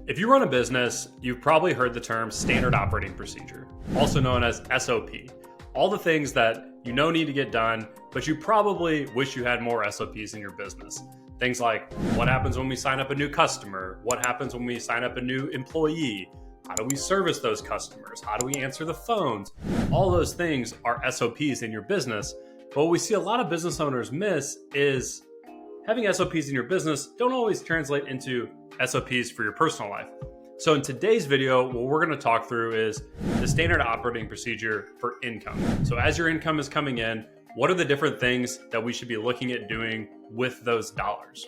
If you run a business, you've probably heard the term standard operating procedure, also known as SOP. All the things that you know need to get done, but you probably wish you had more SOPs in your business. Things like what happens when we sign up a new customer? What happens when we sign up a new employee? How do we service those customers? How do we answer the phones? All those things are SOPs in your business. But what we see a lot of business owners miss is having SOPs in your business don't always translate into SOPs for your personal life. So in today's video, what we're going to talk through is the standard operating procedure for income. So as your income is coming in, what are the different things that we should be looking at doing with those dollars?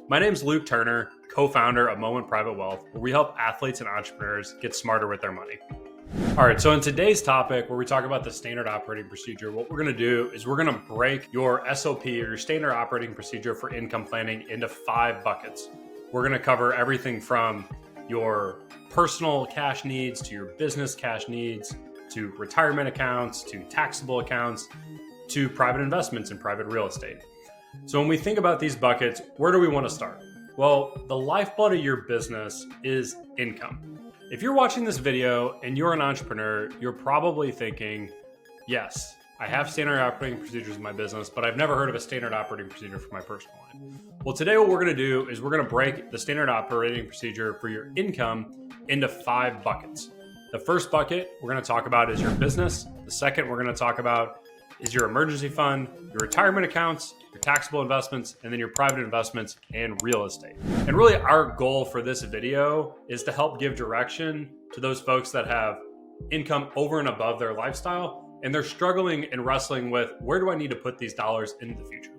My name's Luke Turner, co-founder of Moment Private Wealth, where we help athletes and entrepreneurs get smarter with their money. All right, so in today's topic, where we talk about the standard operating procedure, what we're going to do is we're going to break your SOP or your standard operating procedure for income planning into 5 buckets. We're going to cover everything from your personal cash needs to your business cash needs, to retirement accounts, to taxable accounts, to private investments and private real estate. So when we think about these buckets, where do we want to start? Well, the lifeblood of your business is income. If you're watching this video and you're an entrepreneur, you're probably thinking, yes, I have standard operating procedures in my business, but I've never heard of a standard operating procedure for my personal life. Well, today what we're going to do is we're going to break the standard operating procedure for your income into 5 buckets. The first bucket we're going to talk about is your business. The second we're going to talk about is your emergency fund, your retirement accounts, your taxable investments, and then your private investments and real estate. And really our goal for this video is to help give direction to those folks that have income over and above their lifestyle, and they're struggling and wrestling with, where do I need to put these dollars into the future?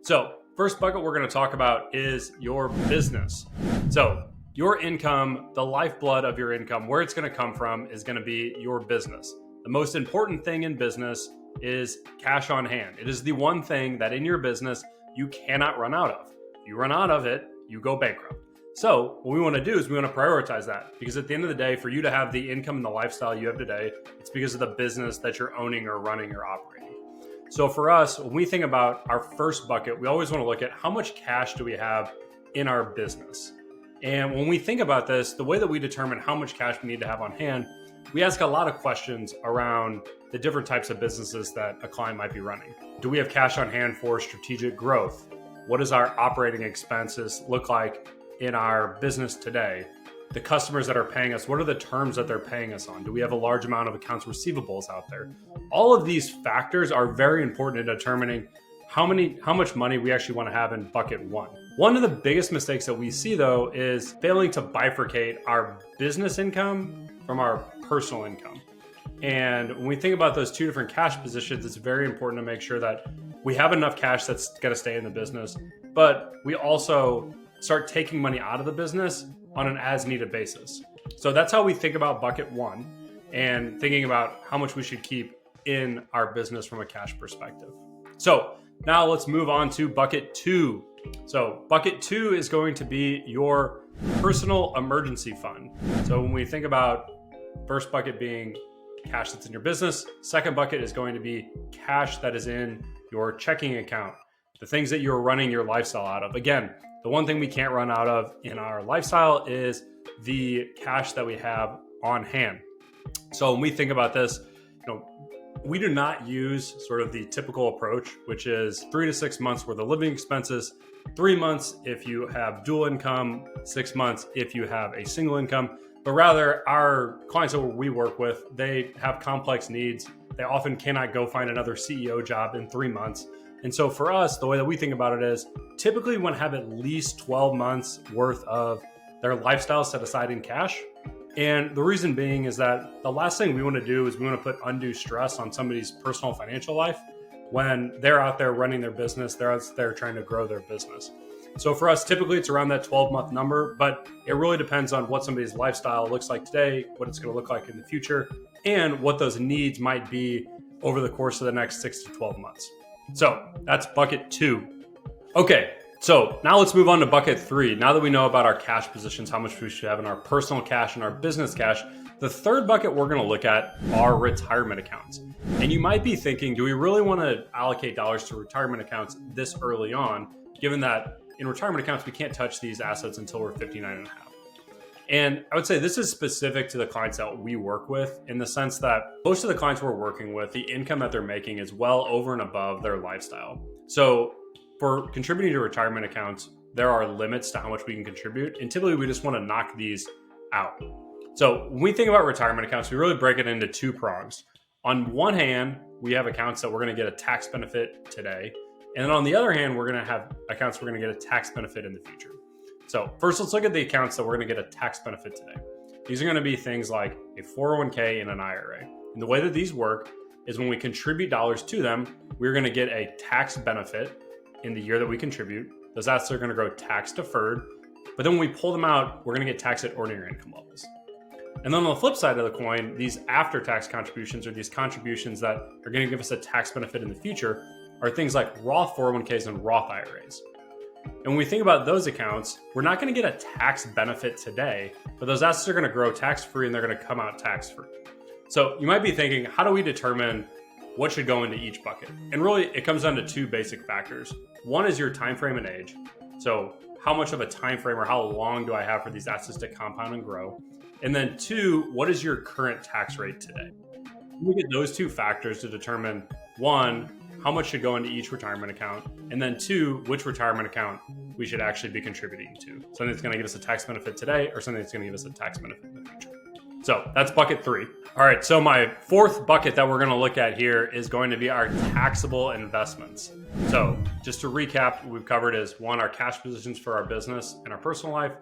So first bucket we're going to talk about is your business. So your income, the lifeblood of your income, where it's going to come from is going to be your business. The most important thing in business is cash on hand. It is the one thing that in your business you cannot run out of. If you run out of it, you go bankrupt. So what we want to do is we want to prioritize that, because at the end of the day, for you to have the income and the lifestyle you have today, it's because of the business that you're owning or running or operating. So for us, when we think about our first bucket, we always want to look at how much cash do we have in our business. And when we think about this, the way that we determine how much cash we need to have on hand, we ask a lot of questions around the different types of businesses that a client might be running. Do we have cash on hand for strategic growth? What does our operating expenses look like in our business today? The customers that are paying us, what are the terms that they're paying us on? Do we have a large amount of accounts receivables out there? All of these factors are very important in determining how much money we actually want to have in bucket 1. One of the biggest mistakes that we see, though, is failing to bifurcate our business income from our personal income. And when we think about those 2 different cash positions, it's very important to make sure that we have enough cash that's going to stay in the business, but we also start taking money out of the business on an as-needed basis. So that's how we think about bucket 1 and thinking about how much we should keep in our business from a cash perspective. So now let's move on to bucket 2. So bucket 2 is going to be your personal emergency fund. So when we think about first bucket being cash that's in your business, second bucket is going to be cash that is in your checking account, the things that you're running your lifestyle out of. Again, the one thing we can't run out of in our lifestyle is the cash that we have on hand. So when we think about this, we do not use sort of the typical approach, which is 3 to 6 months worth of living expenses, 3 months if you have dual income, 6 months if you have a single income. But rather, our clients that we work with, they have complex needs. They often cannot go find another CEO job in 3 months. And so for us, the way that we think about it is typically we want to have at least 12 months worth of their lifestyle set aside in cash. And the reason being is that the last thing we want to do is we want to put undue stress on somebody's personal financial life when they're out there running their business, they're out there trying to grow their business. So for us, typically it's around that 12-month number, but it really depends on what somebody's lifestyle looks like today, what it's going to look like in the future, and what those needs might be over the course of the next 6 to 12 months. So that's bucket 2. Okay, so now let's move on to bucket 3. Now that we know about our cash positions, how much we should have in our personal cash and our business cash, the third bucket we're going to look at are retirement accounts. And you might be thinking, do we really want to allocate dollars to retirement accounts this early on, given that in retirement accounts, we can't touch these assets until we're 59 and a half. And I would say this is specific to the clients that we work with, in the sense that most of the clients we're working with, the income that they're making is well over and above their lifestyle. So for contributing to retirement accounts, there are limits to how much we can contribute. And typically we just want to knock these out. So when we think about retirement accounts, we really break it into two prongs. On one hand, we have accounts that we're going to get a tax benefit today. And then on the other hand, we're going to have accounts we're going to get a tax benefit in the future. So first, let's look at the accounts that we're going to get a tax benefit today. These are going to be things like a 401k and an IRA. And the way that these work is when we contribute dollars to them, we're going to get a tax benefit in the year that we contribute. Those assets are going to grow tax deferred. But then when we pull them out, we're going to get taxed at ordinary income levels. And then on the flip side of the coin, these after-tax contributions, or these contributions that are going to give us a tax benefit in the future, are things like Roth 401ks and Roth IRAs. And when we think about those accounts, we're not going to get a tax benefit today, but those assets are going to grow tax-free and they're going to come out tax-free. So you might be thinking, how do we determine what should go into each bucket? And really, it comes down to two basic factors. One is your time frame and age. So how much of a time frame or how long do I have for these assets to compound and grow? And then two, what is your current tax rate today? We get those two factors to determine, one, how much should go into each retirement account, and then two, which retirement account we should actually be contributing to. Something that's going to give us a tax benefit today, or something that's going to give us a tax benefit in the future. So that's bucket 3. All right, so my fourth bucket that we're going to look at here is going to be our taxable investments. So just to recap, what we've covered is, one, our cash positions for our business and our personal life,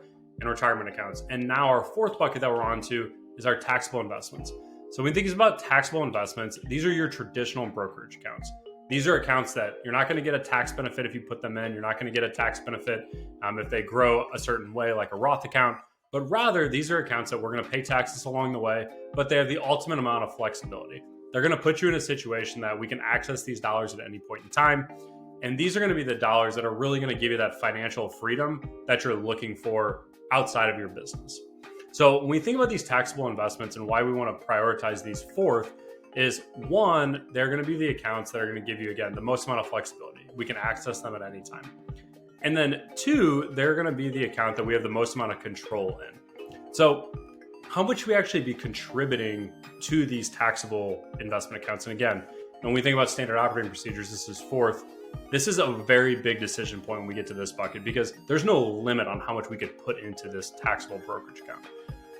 and retirement accounts. And now our fourth bucket that we're on to is our taxable investments. So when we think about taxable investments, these are your traditional brokerage accounts. These are accounts that you're not going to get a tax benefit if you put them in. You're not going to get a tax benefit if they grow a certain way, like a Roth account. But rather, these are accounts that we're going to pay taxes along the way, but they have the ultimate amount of flexibility. They're going to put you in a situation that we can access these dollars at any point in time. And these are going to be the dollars that are really going to give you that financial freedom that you're looking for outside of your business. So when we think about these taxable investments and why we want to prioritize these fourth is, one, they're going to be the accounts that are going to give you, again, the most amount of flexibility. We can access them at any time. And then two, they're going to be the account that we have the most amount of control in. So how much should we actually be contributing to these taxable investment accounts? And again, when we think about standard operating procedures, this is fourth. This is a very big decision point when we get to this bucket, because there's no limit on how much we could put into this taxable brokerage account.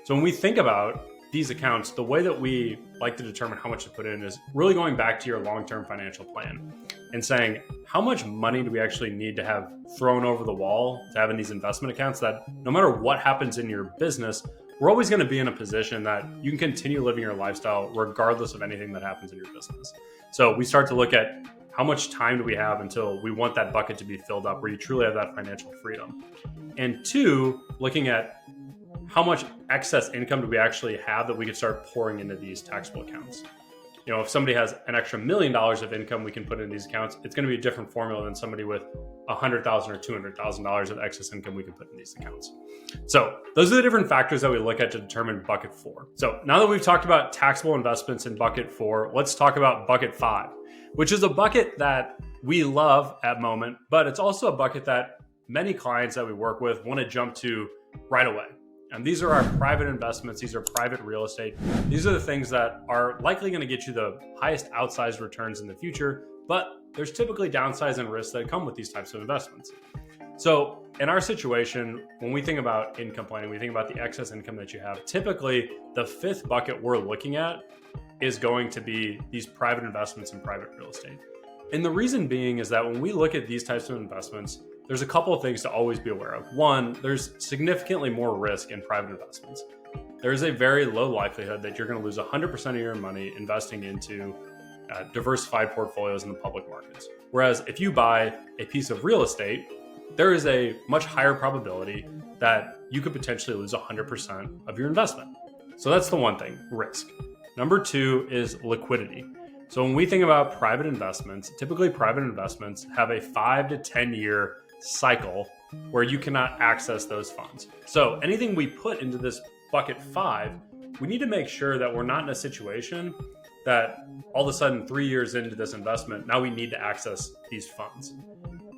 So when we think about these accounts, the way that we like to determine how much to put in is really going back to your long-term financial plan and saying, how much money do we actually need to have thrown over the wall to have in these investment accounts that no matter what happens in your business, we're always going to be in a position that you can continue living your lifestyle regardless of anything that happens in your business. So we start to look at, how much time do we have until we want that bucket to be filled up, where you truly have that financial freedom? And two, looking at how much excess income do we actually have that we could start pouring into these taxable accounts. You know, if somebody has an extra $1 million of income we can put in these accounts, it's going to be a different formula than somebody with $100,000 or $200,000 of excess income we can put in these accounts. So those are the different factors that we look at to determine bucket 4. So now that we've talked about taxable investments in bucket 4, let's talk about bucket 5. Which is a bucket that we love at Moment, but it's also a bucket that many clients that we work with want to jump to right away. And these are our private investments. These are private real estate. These are the things that are likely going to get you the highest outsized returns in the future, but there's typically downsides and risks that come with these types of investments. So in our situation, when we think about income planning, we think about the excess income that you have. Typically, the fifth bucket we're looking at is going to be these private investments in private real estate. And the reason being is that when we look at these types of investments, there's a couple of things to always be aware of. One, there's significantly more risk in private investments. There's a very low likelihood that you're going to lose 100% of your money investing into diversified portfolios in the public markets. Whereas if you buy a piece of real estate, there is a much higher probability that you could potentially lose 100% of your investment. So that's the one thing, risk. Number two is liquidity. So when we think about private investments, typically private investments have a 5 to 10 year cycle where you cannot access those funds. So anything we put into this bucket 5, we need to make sure that we're not in a situation that all of a sudden 3 years into this investment, now we need to access these funds.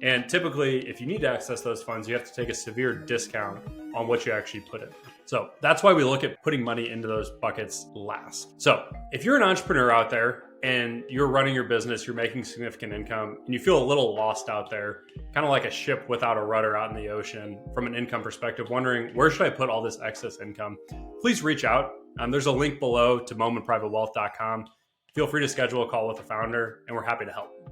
And typically, if you need to access those funds, you have to take a severe discount on what you actually put in. So that's why we look at putting money into those buckets last. So if you're an entrepreneur out there and you're running your business, you're making significant income, and you feel a little lost out there, kind of like a ship without a rudder out in the ocean from an income perspective, wondering where should I put all this excess income, please reach out. There's a link below to momentprivatewealth.com. Feel free to schedule a call with the founder, and we're happy to help.